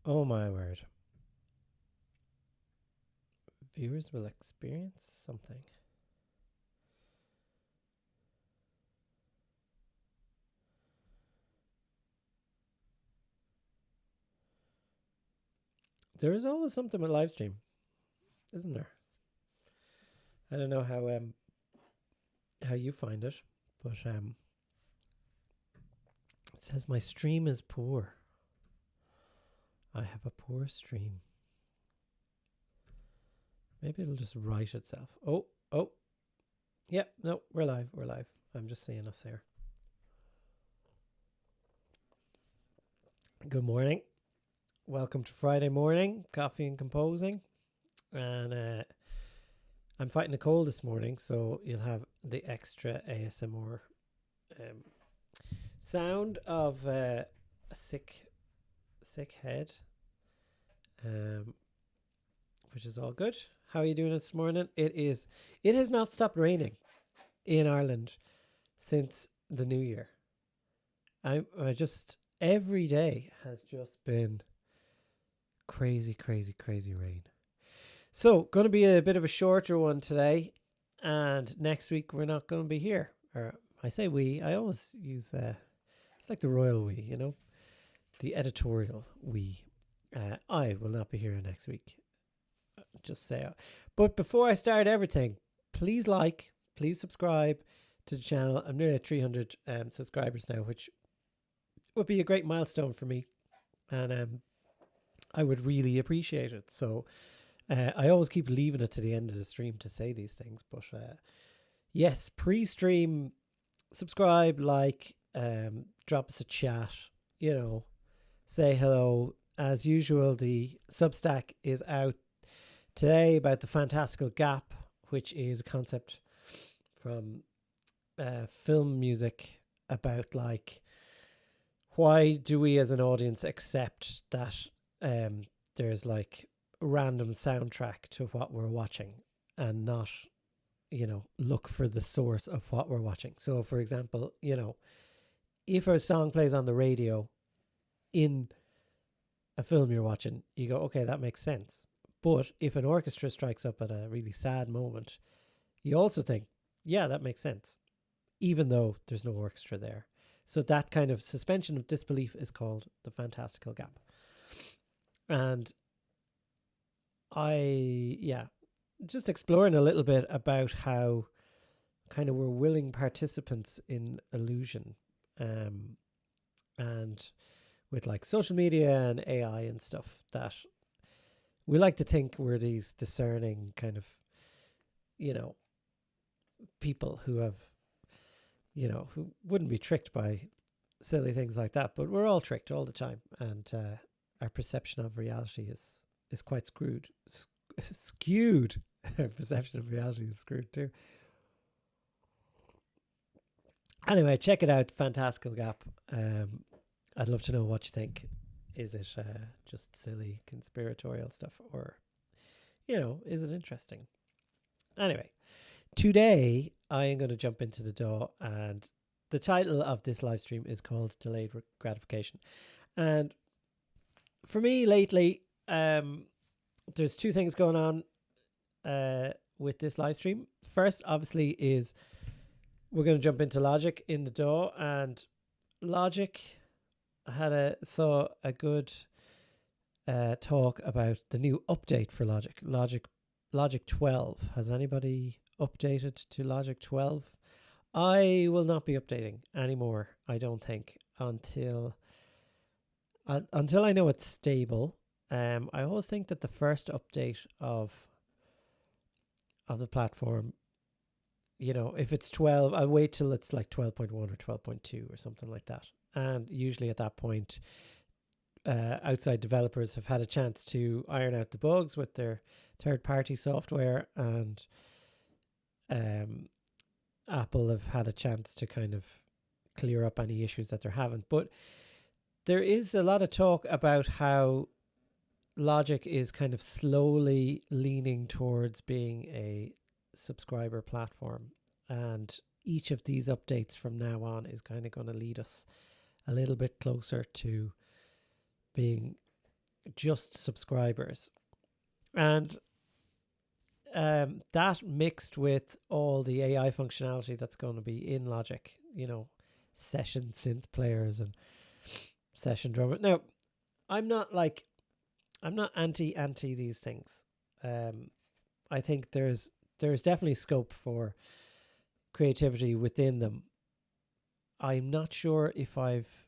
Oh my word. Viewers will experience something. There is always something with live stream, isn't there? I don't know how you find it, but it says my stream is poor. I have a poor stream. Maybe it'll just write itself. Oh. Yeah, no, we're live. We're live. I'm just seeing us here. Good morning. Welcome to Friday morning, coffee and composing. And I'm fighting a cold this morning, so you'll have the extra ASMR sound of a sick head, which is all good. How are you doing this morning? It has not stopped raining in Ireland since the new year. I just every day has just been crazy rain. So going to be a bit of a shorter one today, and next week we're not going to be here. Or I say we. I always use it's like the royal we, the editorial we. I will not be here next week. Just say it. But before I start everything, please subscribe to the channel. I'm nearly at 300 subscribers now, which would be a great milestone for me, and I would really appreciate it. So I always keep leaving it to the end of the stream to say these things, but yes, pre-stream, subscribe, drop us a chat, say hello. As usual, the Substack is out today about the fantastical gap, which is a concept from film music about why do we as an audience accept that there's random soundtrack to what we're watching and not look for the source of what we're watching. So for example, if a song plays on the radio in a film you're watching, you go, okay, that makes sense. But if an orchestra strikes up at a really sad moment, you also think, yeah, that makes sense, even though there's no orchestra there. So that kind of suspension of disbelief is called the fantastical gap. And just exploring a little bit about how kind of we're willing participants in illusion, and with social media and AI and stuff, that we like to think we're these discerning kind of, people who have, who wouldn't be tricked by silly things like that, but we're all tricked all the time, and our perception of reality is quite skewed. Our perception of reality is screwed too. Anyway, check it out, Fantastical Gap. I'd love to know what you think. Is it just silly conspiratorial stuff, or is it interesting? Anyway, today I am going to jump into the DAW, and the title of this live stream is called Delayed Gratification. And for me lately, there's two things going on with this live stream. First, obviously, is we're going to jump into Logic in the DAW, and Logic saw a good talk about the new update for Logic 12. Has anybody updated to Logic 12? I will not be updating anymore, I don't think, until I know it's stable. I always think that the first update of the platform, if it's 12, I'll wait till it's 12.1 or 12.2 or something like that. And usually at that point, outside developers have had a chance to iron out the bugs with their third-party software, and Apple have had a chance to kind of clear up any issues that they're having. But there is a lot of talk about how Logic is kind of slowly leaning towards being a subscriber platform, and each of these updates from now on is kind of going to lead us a little bit closer to being just subscribers. And that mixed with all the AI functionality that's going to be in Logic, session synth players and session drummer. Now, I'm not anti these things. I think there's definitely scope for creativity within them. I'm not sure if I've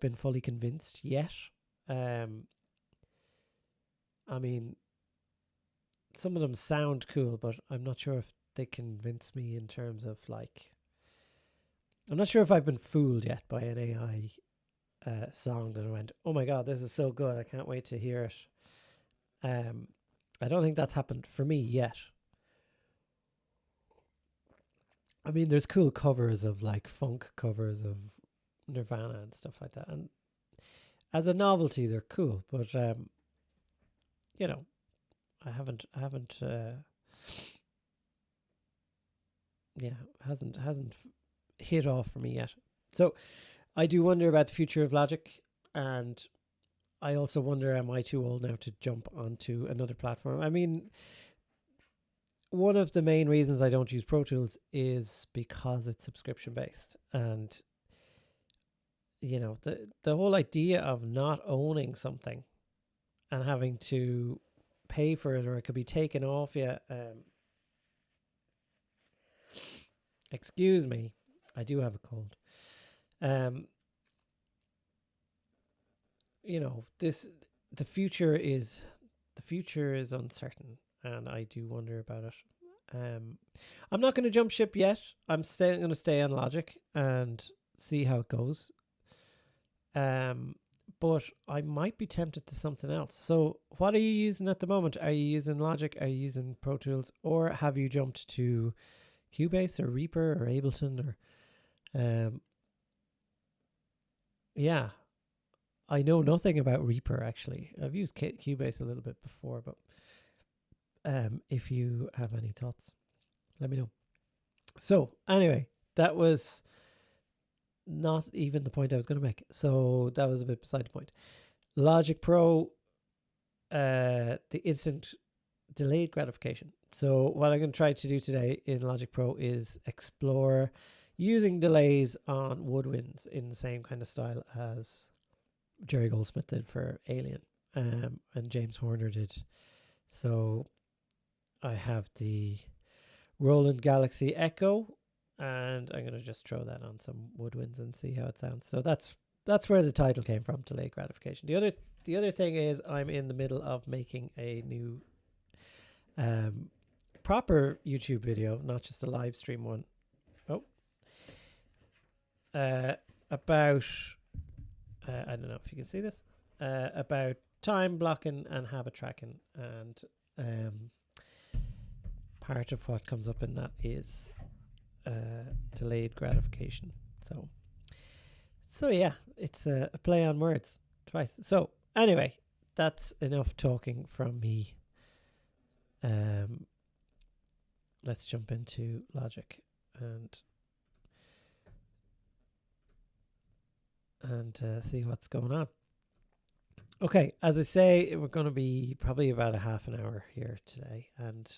been fully convinced yet. I mean, some of them sound cool, but I'm not sure if they convince me in terms of I'm not sure if I've been fooled yet by an AI song that I went, oh my god, this is so good, I can't wait to hear it. I don't think that's happened for me yet. I mean, there's cool covers of funk covers of Nirvana and stuff like that, and as a novelty, they're cool. But I haven't hasn't hit off for me yet. So I do wonder about the future of Logic, and I also wonder, am I too old now to jump onto another platform? I mean, one of the main reasons I don't use Pro Tools is because it's subscription based, and the whole idea of not owning something and having to pay for it, or it could be taken off you. Excuse me, I do have a cold. The future is uncertain, and I do wonder about it. I'm not going to jump ship yet. I'm going to stay on Logic and see how it goes. But I might be tempted to something else. So what are you using at the moment? Are you using Logic? Are you using Pro Tools? Or have you jumped to Cubase or Reaper or Ableton? Or yeah, I know nothing about Reaper actually. I've used Cubase a little bit before, but if you have any thoughts, let me know. So anyway, that was not even the point I was going to make. So that was a bit beside the point. Logic Pro, the instant delayed gratification. So what I'm going to try to do today in Logic Pro is explore using delays on woodwinds in the same kind of style as Jerry Goldsmith did for Alien, and James Horner did. So I have the Roland Galaxy Echo, and I'm going to just throw that on some woodwinds and see how it sounds. So that's where the title came from, delayed gratification. The other thing is I'm in the middle of making a new proper YouTube video, not just a live stream one. About I don't know if you can see this, about time blocking and habit tracking, and part of what comes up in that is delayed gratification. So yeah, it's a play on words twice. So anyway, that's enough talking from me. Let's jump into Logic and see what's going on. Okay, as I say, we're going to be probably about a half an hour here today, and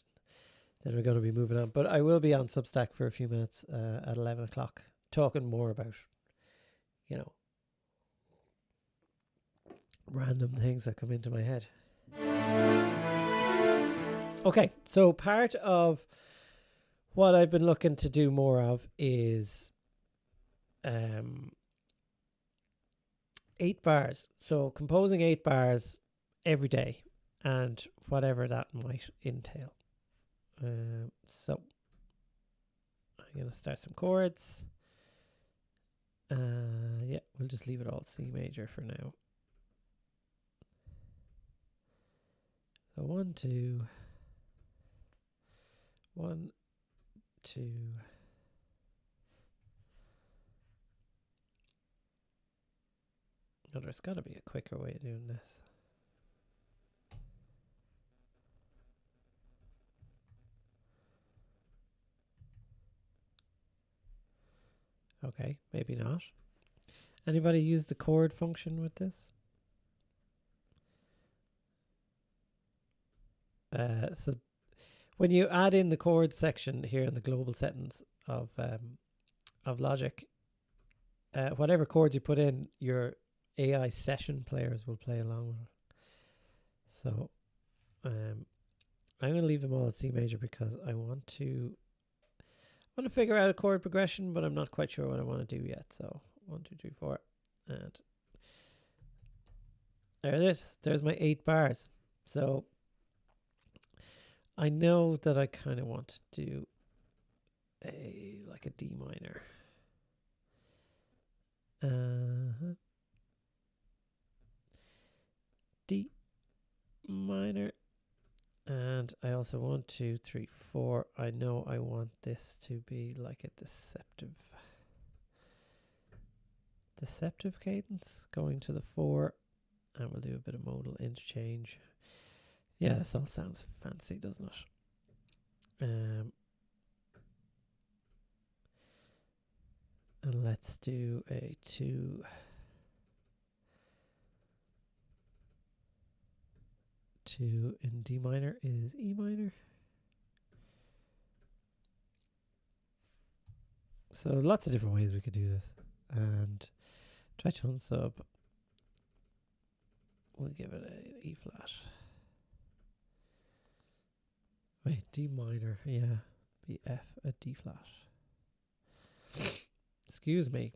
then we're going to be moving on. But I will be on Substack for a few minutes at 11 o'clock, talking more about, random things that come into my head. Okay, so part of what I've been looking to do more of is 8 bars. So composing 8 bars every day, and whatever that might entail. So I'm going to start some chords. Yeah, we'll just leave it all C major for now. So 1, 2, 1, 2. Oh, there's got to be a quicker way of doing this. Okay, maybe not. Anybody use the chord function with this? So when you add in the chords section here in the global settings of Logic, whatever chords you put in, your AI session players will play along with it. So I'm going to leave them all at C major because I want to figure out a chord progression, but I'm not quite sure what I want to do yet. So 1, 2, 3, 4, and there it is. There's my 8 bars. So I know that I kind of want to do like a D minor. D minor. And I also 1, 2, 3, 4. I know I want this to be like a deceptive cadence going to the 4, and we'll do a bit of modal interchange. Yeah, this all sounds fancy, doesn't it? And let's do a 2 in D minor is E minor. So lots of different ways we could do this. And tritone sub, we'll give it a E flat. Wait, D minor, yeah, be F, a D flat. Excuse me.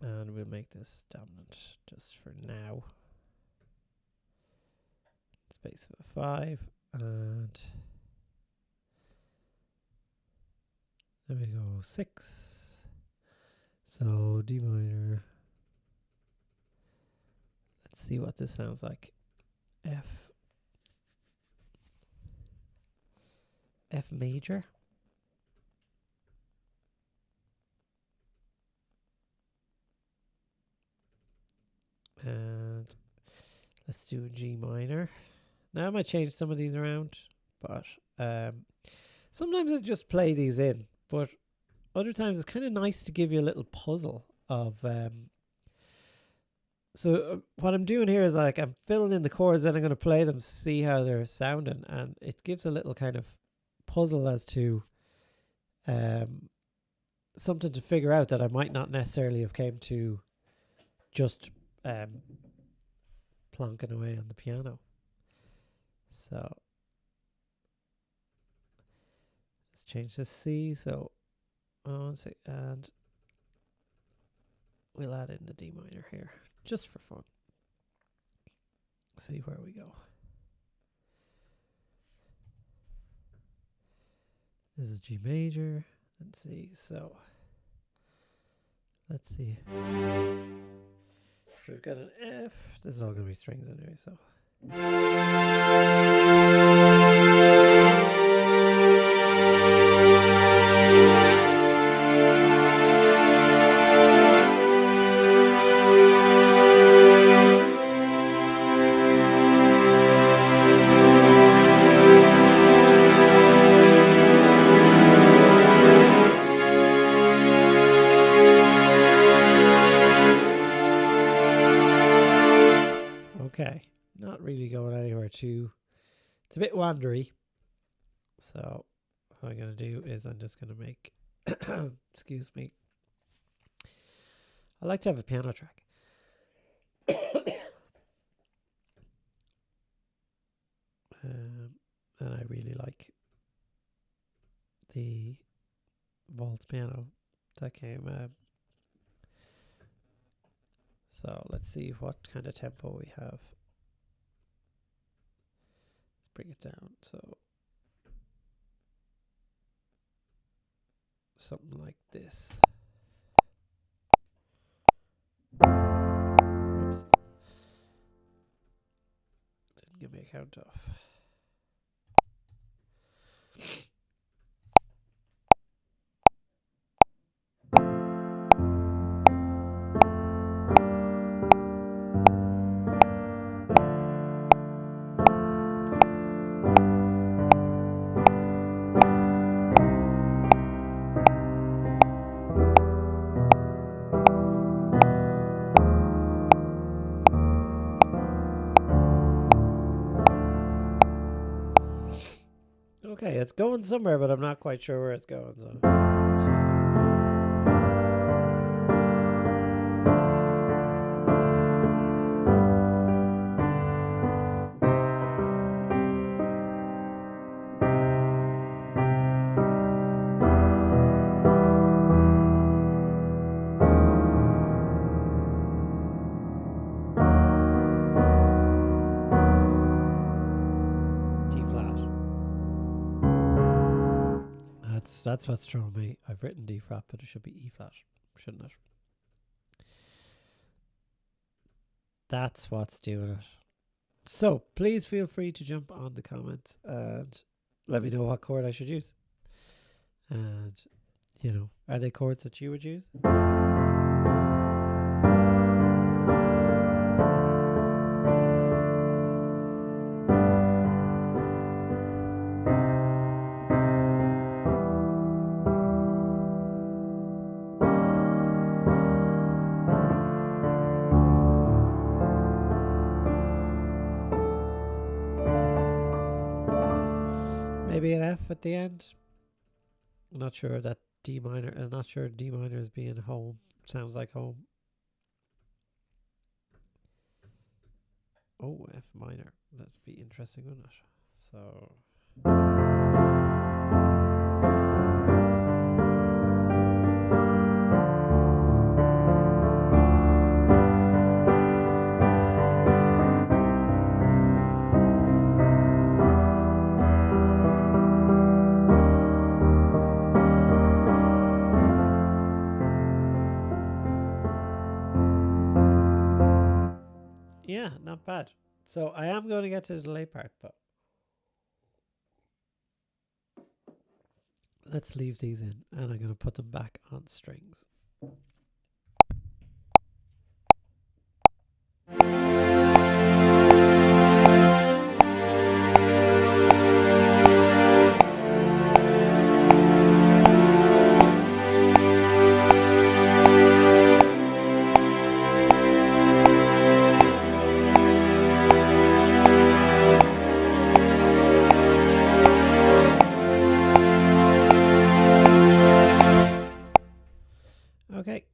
And we'll make this dominant just for now. Space of a 5, and there we go, 6. So D minor. Let's see what this sounds like. F major. And let's do a G minor. Now I might change some of these around, but sometimes I just play these in, but other times it's kind of nice to give you a little puzzle of so what I'm doing here is like I'm filling in the chords, then I'm going to play them, see how they're sounding, and it gives a little kind of puzzle as to something to figure out that I might not necessarily have came to just plonking away on the piano. So let's change this C. So and we'll add in the D minor here just for fun. See where we go. This is G major and C. So let's see. So we've got an F. This is all going to be strings anyway, so. Okay, not really going anywhere too. It's a bit wandery. So what I'm going to do is I'm just going to make, excuse me. I like to have a piano track. And I really like the waltz piano that came. So let's see what kind of tempo we have. Let's bring it down. So something like this. Oops. Didn't give me a count off. Okay, it's going somewhere, but I'm not quite sure where it's going. So. That's what's throwing me. I've written D flat, but it should be E flat, shouldn't it? That's what's doing it. So please feel free to jump on the comments and let me know what chord I should use. And, you know, are they chords that you would use? Maybe an F at the end. I'm not sure that D minor. I'm not sure D minor is being home. Sounds like home. Oh, F minor. That'd be interesting, wouldn't it? So. Yeah, not bad. So I am going to get to the delay part, but let's leave these in and I'm going to put them back on strings. Okay,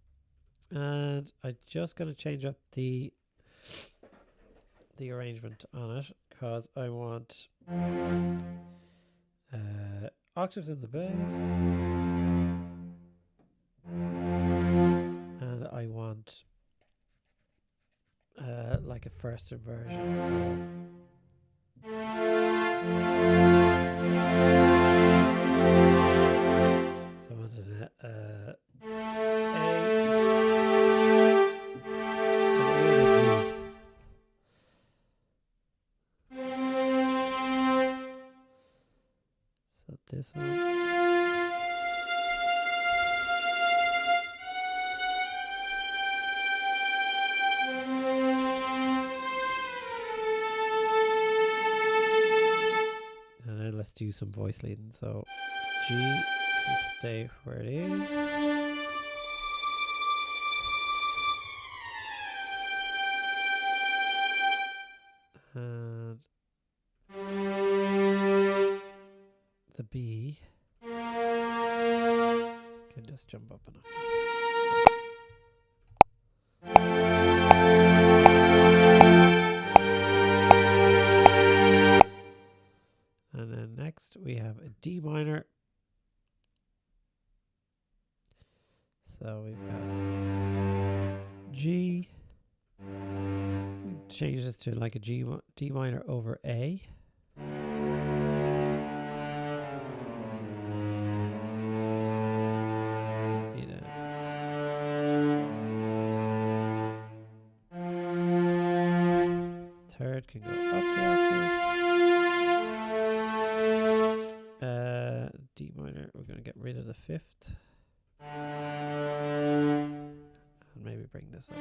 and I'm just going to change up the arrangement on it because I want octaves in the bass and I want like a first inversion. So I wanted A. This one. And then let's do some voice leading. So G can stay where it is. And the B can just jump up enough. And then next we have a D minor. So we've got G. We change this to like a D minor over A. Third can go up the octave. D minor, we're going to get rid of the fifth. And maybe bring this up.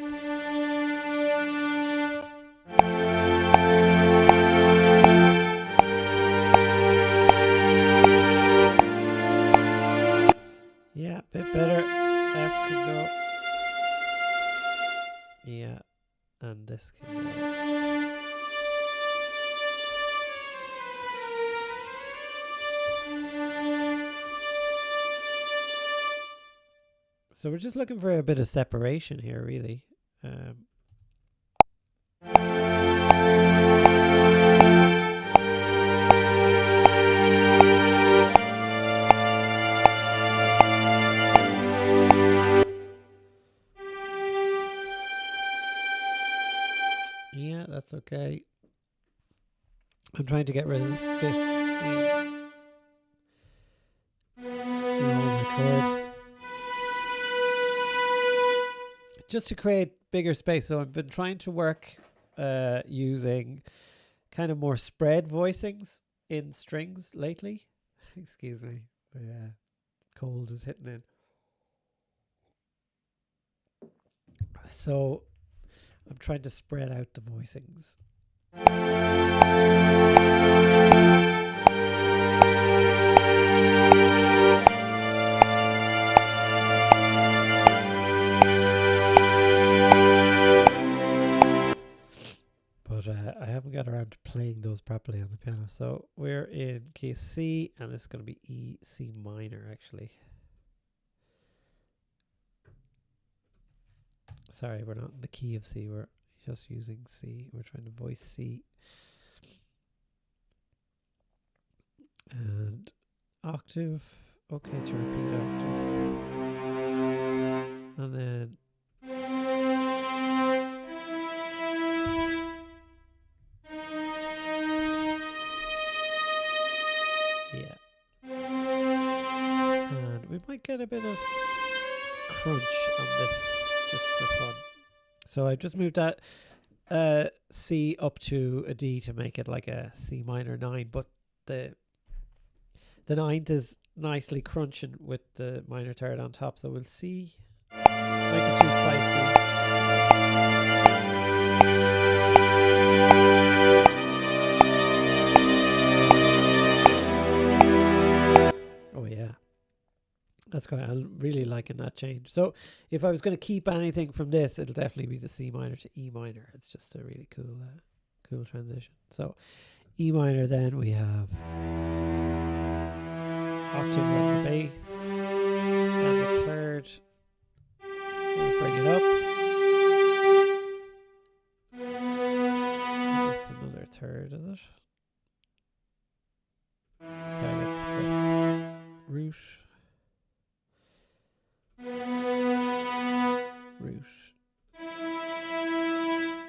Yeah, a bit better. F can go. Yeah, and this can go. So we're just looking for a bit of separation here, really. Yeah, that's okay. I'm trying to get rid of the fifth in all my chords, just to create bigger space. So I've been trying to work using kind of more spread voicings in strings lately. Excuse me. Yeah, cold is hitting in. So I'm trying to spread out the voicings. But I haven't got around to playing those properly on the piano. So we're in key C, and this is going to be E, C minor, actually. Sorry, we're not in the key of C. We're just using C. We're trying to voice C. And octave. Okay to repeat octaves. And then yeah. And we might get a bit of crunch on this just for fun. So I just moved that C up to a D to make it like a C minor 9, but the ninth is nicely crunching with the minor third on top, so we'll see. Might be too spicy. Oh yeah, that's great. I'm really liking that change. So if I was going to keep anything from this, it'll definitely be the C minor to E minor. It's just a really cool cool transition. So E minor, then we have octaves on the bass, and the third, we'll bring it up. That's another third, is it? Sorry, that's the fifth. Root. Root.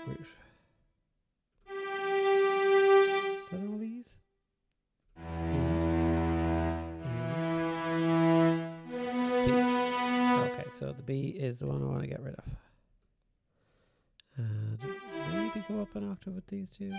Root. Is that all these? Okay, so the B is the one I want to get rid of. And maybe go up an octave with these two.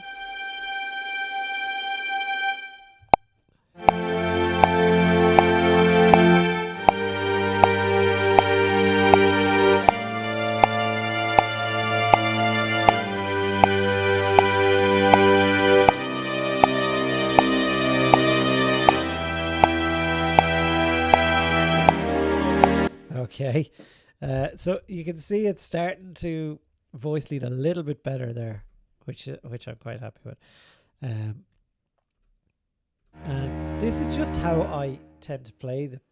Okay, so you can see it's starting to voice lead a little bit better there, which I'm quite happy with. And this is just how I tend to play the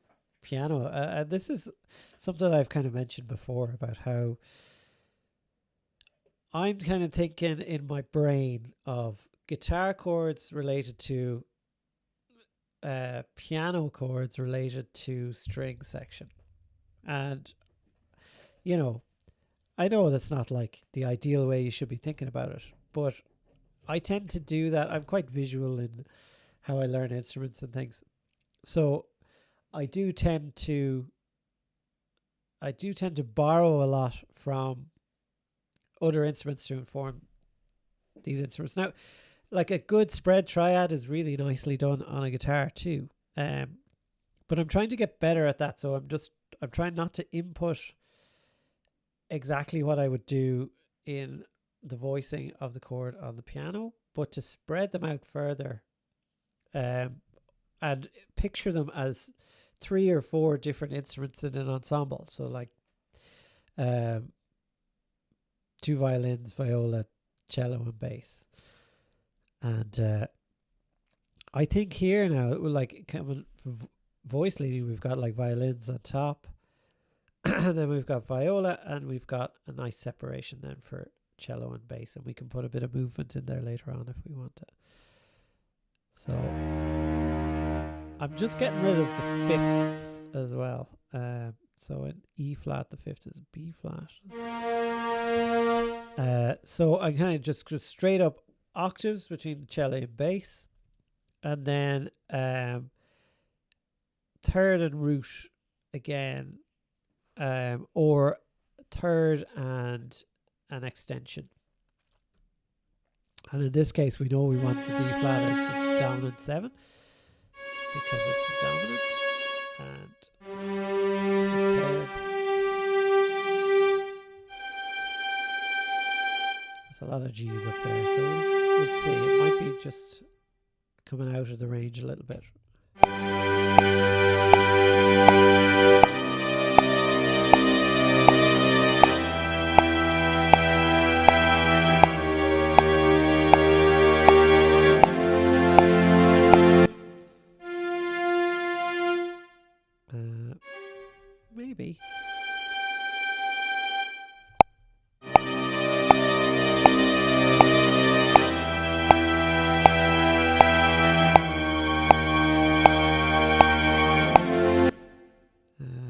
piano. And this is something I've kind of mentioned before about how I'm kind of thinking in my brain of guitar chords related to piano chords related to string section. And, you know, I know that's not like the ideal way you should be thinking about it, but I tend to do that. I'm quite visual in how I learn instruments and things. So I do tend to borrow a lot from other instruments to inform these instruments. Now, like a good spread triad is really nicely done on a guitar too. But I'm trying to get better at that. So I'm trying not to input exactly what I would do in the voicing of the chord on the piano, but to spread them out further and picture them as 3 or 4 different instruments in an ensemble. So like 2 violins, viola, cello and bass. And I think here now, it will like coming voice leading, we've got like violins on top, And then we've got viola, and we've got a nice separation then for cello and bass, and we can put a bit of movement in there later on if we want to. So I'm just getting rid of the fifths as well. So in E flat, the fifth is B flat. So I kind of just straight up octaves between cello and bass, and then third and root again, or third and an extension. And in this case, we know we want the D flat as the dominant 7 because it's the dominant, and the third. There's a lot of G's up there, so let's see. It might be just coming out of the range a little bit. Maybe.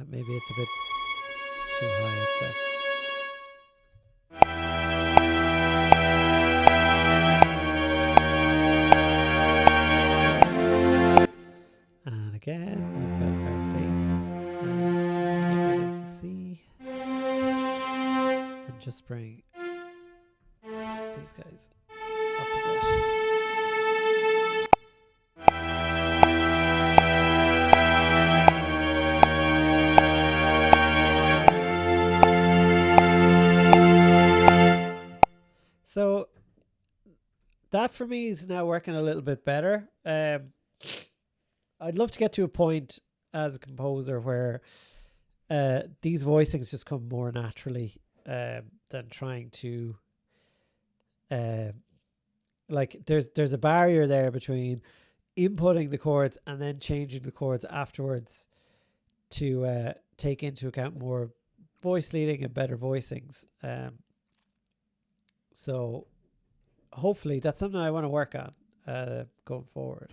Maybe it's a bit too high up there. And again, we've got our bass. Get rid of the C. And just bring these guys up a bit. So that for me is now working a little bit better. I'd love to get to a point as a composer where these voicings just come more naturally than trying to like there's a barrier there between inputting the chords and then changing the chords afterwards to take into account more voice leading and better voicings. So hopefully that's something I want to work on going forward.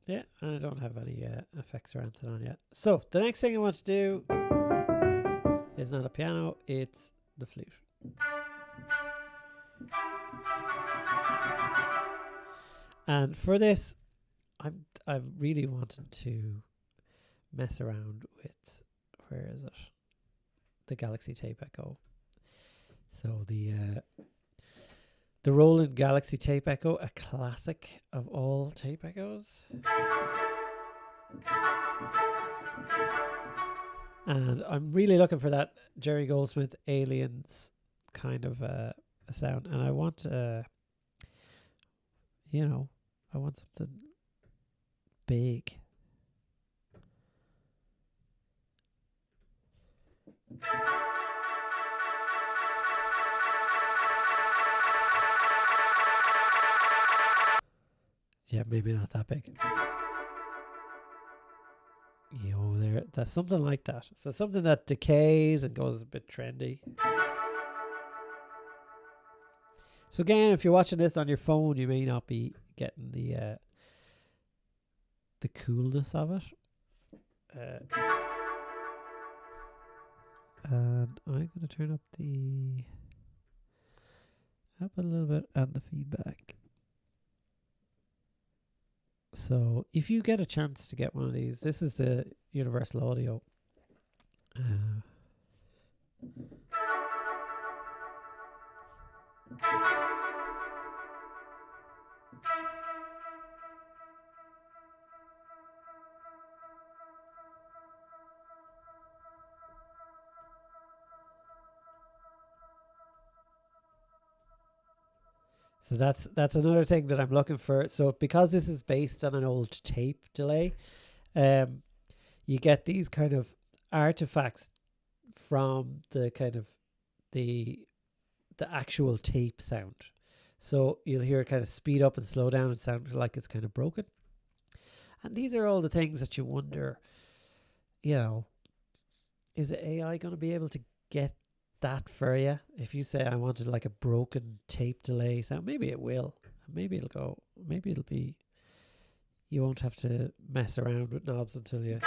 Yeah, and I don't have any effects or anything on yet. So the next thing I want to do is not a piano, it's the flute. And for this, I'm really wanting to mess around with, where is it? The Galaxy Tape Echo. So the Roland Galaxy Tape Echo, a classic of all tape echoes. And I'm really looking for that Jerry Goldsmith Aliens kind of a sound. And I want, I want something big. Yeah, maybe not that big. That's something like that. So something that decays and goes a bit trendy. So again, if you're watching this on your phone, you may not be getting the coolness of it. And I'm going to turn up a little bit and the feedback. So if you get a chance to get one of these, this is the Universal Audio. So that's another thing that I'm looking for. So because this is based on an old tape delay, um, you get these kind of artifacts from the kind of the the actual tape sound. So you'll hear it kind of speed up and slow down and sound like it's kind of broken. And these are all the things that you wonder, you know, is AI going to be able to get that for you? If you say I wanted like a broken tape delay sound, maybe it will. Maybe it'll go. Maybe it'll be. You won't have to mess around with knobs until you.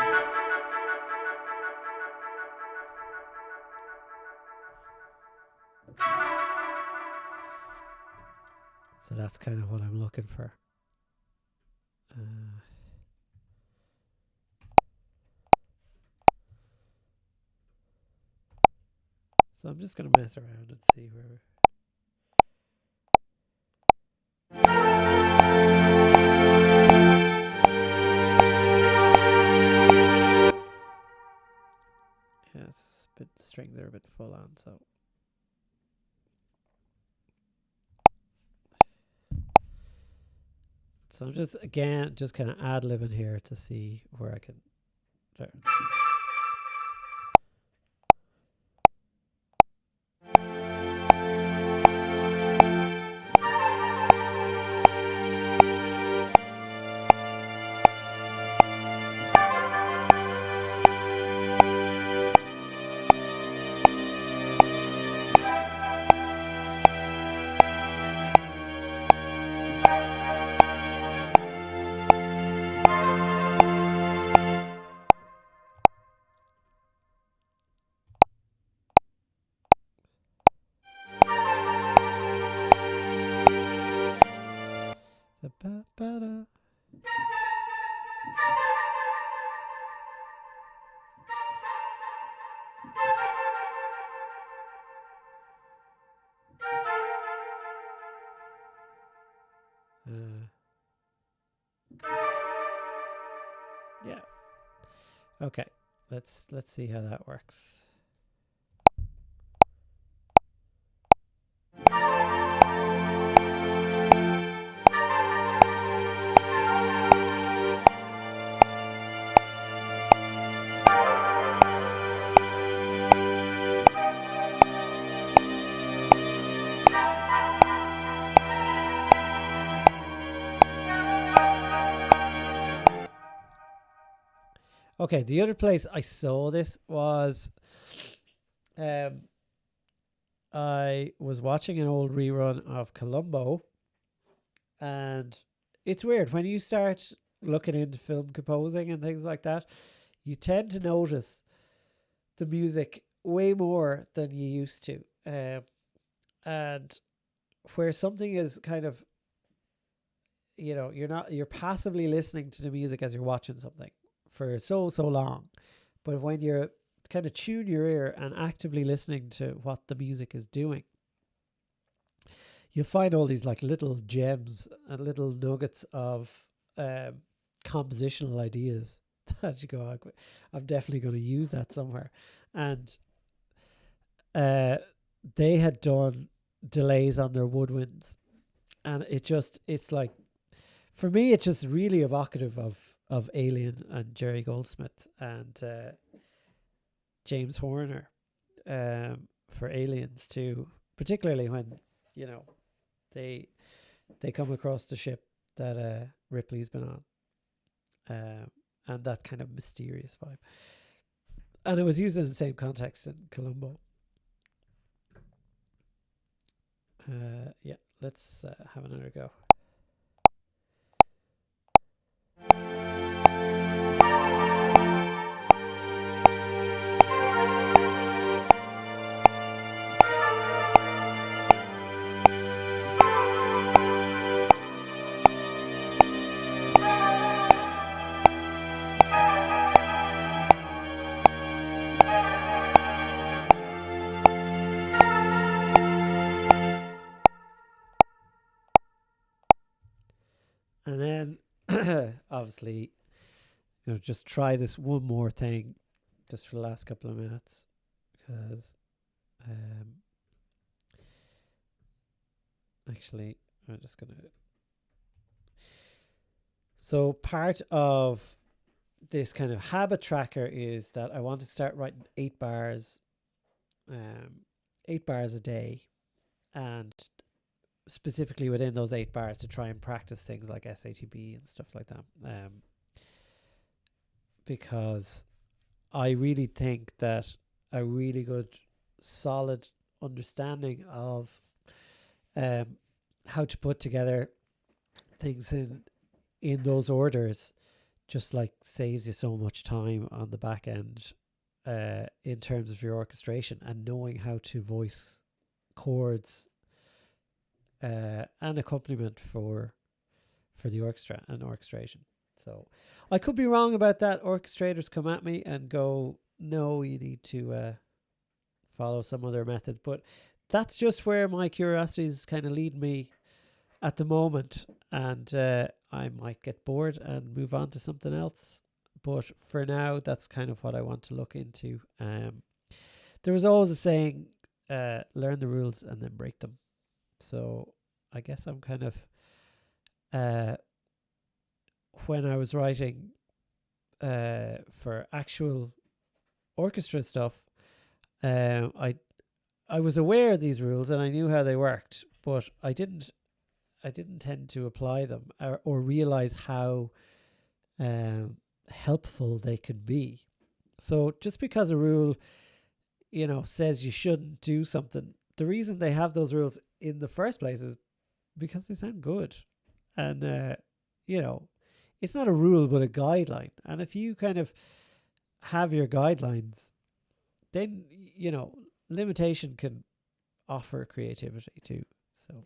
So that's kind of what I'm looking for. So I'm just going to mess around and see where. Yeah, the strings are a bit full on, so. So I'm just kind of ad-libbing here to see where I can. There. Yeah. Okay. Let's see how that works. Okay, the other place I saw this was I was watching an old rerun of Columbo, and it's weird when you start looking into film composing and things like that, you tend to notice the music way more than you used to. And where something is kind of, you're passively listening to the music as you're watching something for so long, but when you're kind of tune your ear and actively listening to what the music is doing, you'll find all these like little gems and little nuggets of compositional ideas that you go, I'm definitely going to use that somewhere. And they had done delays on their woodwinds, and it's like, for me, it's just really evocative of Alien and Jerry Goldsmith and James Horner for Aliens too, particularly when they come across the ship that Ripley's been on, and that kind of mysterious vibe. And it was used in the same context in Columbo. Yeah, let's have another go. And then, obviously, just try this one more thing just for the last couple of minutes, because actually, I'm just going to... So part of this kind of habit tracker is that I want to start writing 8 bars a day, and specifically within those 8 bars to try and practice things like SATB and stuff like that. Because I really think that a really good, solid understanding of how to put together things in those orders just like saves you so much time on the back end in terms of your orchestration, and knowing how to voice chords and accompaniment for the orchestra and orchestration. So I could be wrong about that. Orchestrators come at me and go, no, you need to follow some other method. But that's just where my curiosity is kind of leading me at the moment. And I might get bored and move on to something else. But for now, that's kind of what I want to look into. There was always a saying, learn the rules and then break them. So I guess I'm kind of... when I was writing for actual orchestra stuff, I was aware of these rules and I knew how they worked, but I didn't tend to apply them or realize how helpful they could be. So just because a rule, says you shouldn't do something, the reason they have those rules in the first place is because they sound good. And, it's not a rule, but a guideline. And if you kind of have your guidelines, then, limitation can offer creativity too. So,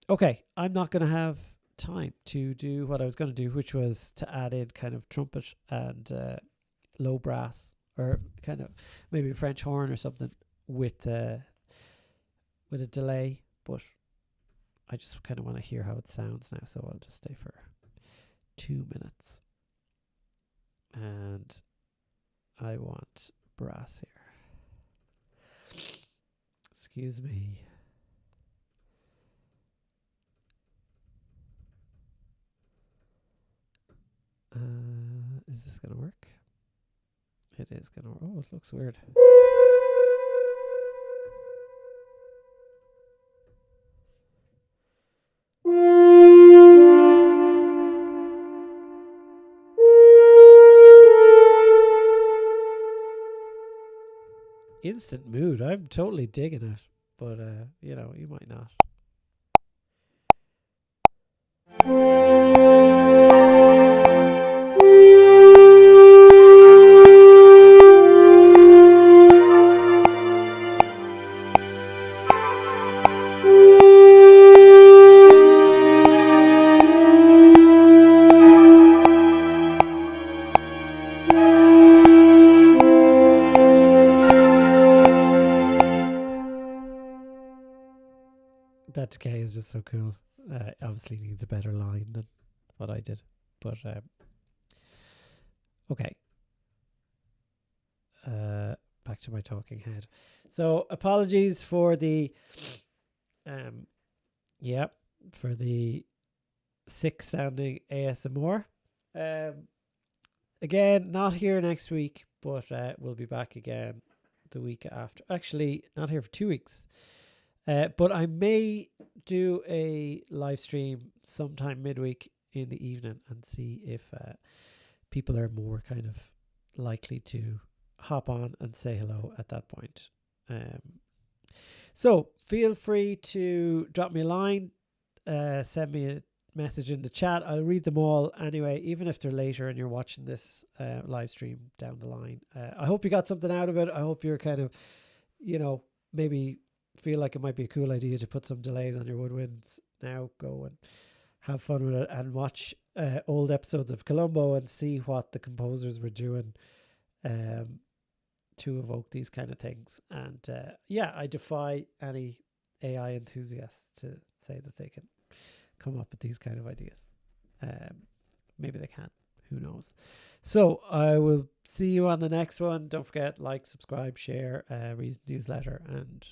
okay, I'm not going to have time to do what I was going to do, which was to add in kind of trumpet and low brass, or kind of maybe a French horn or something with a delay. But I just kind of want to hear how it sounds now, so I'll just stay for 2 minutes. And I want brass here. Excuse me. Is this going to work? It is going to work. Oh, it looks weird. Instant mood. I'm totally digging it, but you might not. That decay is just so cool. Obviously needs a better line than what I did, but okay. Back to my talking head. So apologies for the for the sick sounding ASMR. Again, not here next week, but we'll be back again the week after. Actually, not here for 2 weeks. But I may do a live stream sometime midweek in the evening and see if people are more kind of likely to hop on and say hello at that point. So feel free to drop me a line, send me a message in the chat. I'll read them all anyway, even if they're later and you're watching this live stream down the line. I hope you got something out of it. I hope you're kind of, maybe feel like it might be a cool idea to put some delays on your woodwinds now. Go and have fun with it and watch old episodes of Columbo and see what the composers were doing to evoke these kind of things. And I defy any AI enthusiasts to say that they can come up with these kind of ideas. Maybe they can, who knows. So I will see you on the next one. Don't forget, like, subscribe, share, read the newsletter, and